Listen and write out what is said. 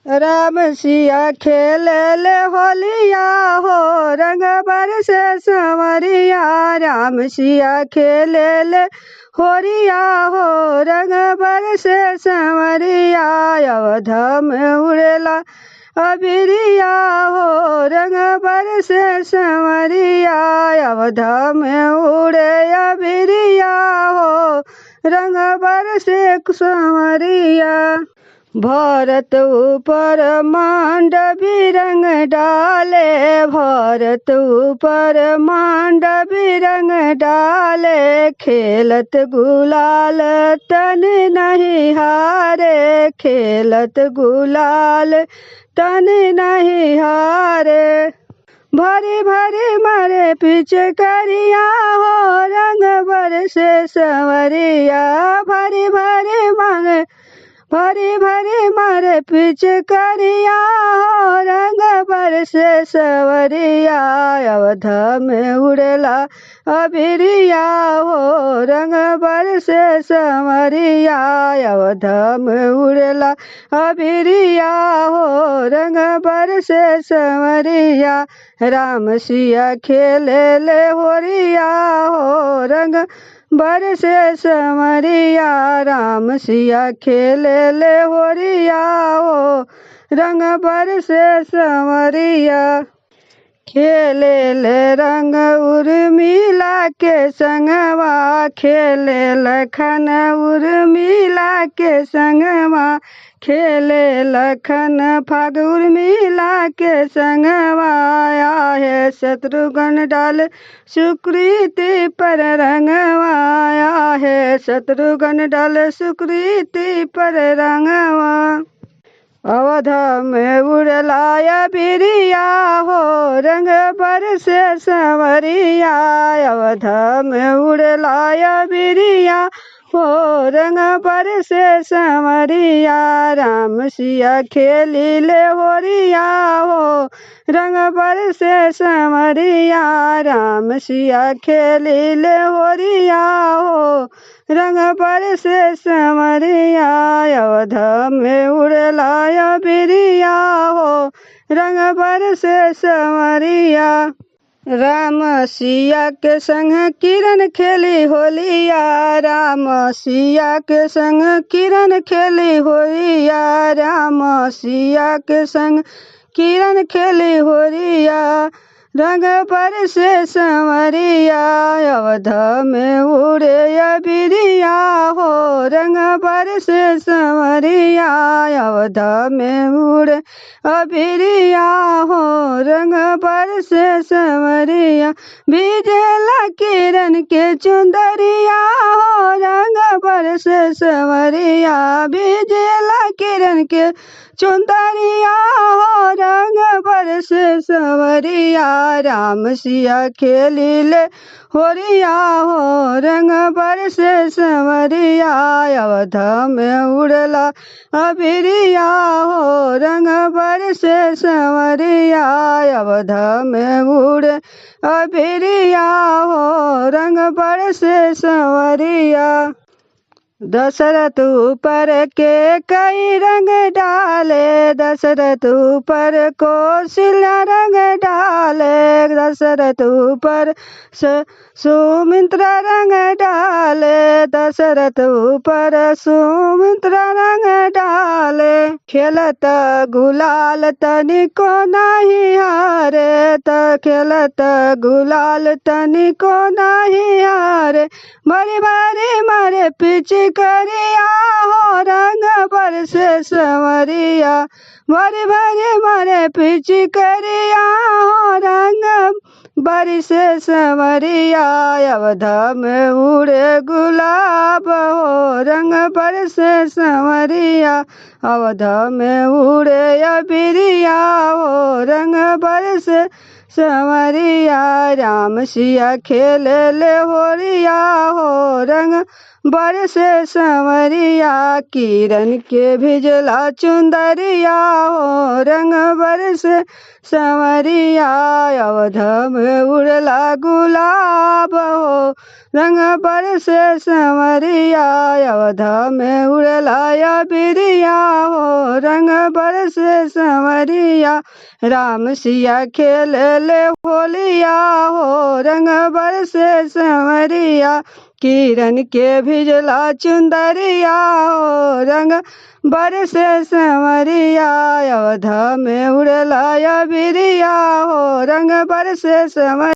राम सिया खेले ले होलिया हो, रंग बरसे संवरिया। राम सिया खेले ले होरिया हो, रंग बरसे संवरिया। अवध में उड़ेला अबिरिया हो, रंग बरसे संवरिया। अवध में उड़े अबिरिया हो, रंग बरसे संवरिया। भरत ऊपर मांडवी रंग डाले, भरत ऊपर मांडवी रंग डाले। खेलत गुलाल तन नहीं हारे, खेलत गुलाल तन नहीं हारे। भरी भरी मारे पिचकारिया हो, रंग बरसे संवरिया। भरी भरी मांगे भरी भरी मारे पिचकारिया हो, रंग बरसे संवरिया। अवध में उड़ेला अबिरिया हो, रंग बरसे संवरिया। अवध में उड़ेला अबिरिया हो, रंग बरसे संवरिया। राम सिया खेले ले होरिया हो, रंग बरसे संवरिया। राम सिया खेले ले होरिया हो, रंग बरसे संवरिया। खेले ले रंग उर्मिला के संगवा, खेले लखन उर्मिला के संगवा। खेले लखन फाग उर्मिला के संगवा। आहे शत्रुघ्न डाल सुकृति पर रंगवा, आहे शत्रुघ्न डाल सुकृति पर रंगवा। अवध में उड़ला अबिरिया हो, रंग बरसे संवरिया। अवध में उड़ला अबिरिया हो, रंग बरसे संवरिया। राम सिया खेली ले होरिया हो, रंग बरसे संवरिया। राम सिया खेली ले होरिया हो, रंग बरसे संवरिया। अवध में उड़ला अबिरिया हो, रंग बरसे संवरिया। राम सिया के संग किरण खेली होलिया, राम सिया के संग किरण खेली होलिया। राम सिया के संग किरण खेली होलिया, रंग बरसे संवरिया। अवध में उड़े अबिरिया हो, रंग बरसे संवरिया। अवध में उड़े अबिरिया हो, रंग बरसे संवरिया। बीजेला किरण के चुंदरिया हो, रंग बरसे संवरिया। बीजेला किरण के चुंदरिया हो, रंग बरसे संवरिया। राम सिया खेली ले होरिया हो, रंग बरसे संवरिया। अवध में उड़ला अबिरिया हो, रंग बरसे संवरिया। अवध में उड़े अबिरिया हो, रंग बरसे संवरिया। दशरथ ऊपर के कई रंग डाले, दशरथ ऊपर कौशल्या रंग डाले। दशरथ ऊपर सुमित्रा रंग डाले, दशरथ ऊपर सुमित्रा रंग डाले। खेलत गुलाल तनिको नहीं हारे, खेलत गुलाल तनिको नहीं हारे। बड़ी बारी मारे पिचकारिया हो, रंग बरसे संवरिया। बड़ी बारी मारे पिचकारिया हो, रंग बरसे संवरिया। अवध में उड़े गुलाब हो, रंग बरसे संवरिया। अवध में उड़े अबिरिया हो, रंग बरसे संवरिया राम सिया खेले ले होरिया हो रंग बरसे संवरिया किरण के भिजला चुंदरिया हो रंग बरसे संवरिया अवध में उड़ला गुलाब हो रंग बरसे संवरिया अवध में उड़ला बिरिया हो रंग बरसे संवरिया राम सिया खेले ले होलिया हो रंग बरसे संवरिया किरण के भिजला चुंदरिया हो रंग बरसे संवरिया अवध में उड़ला बिरिया हो रंग बरसे संवरिया।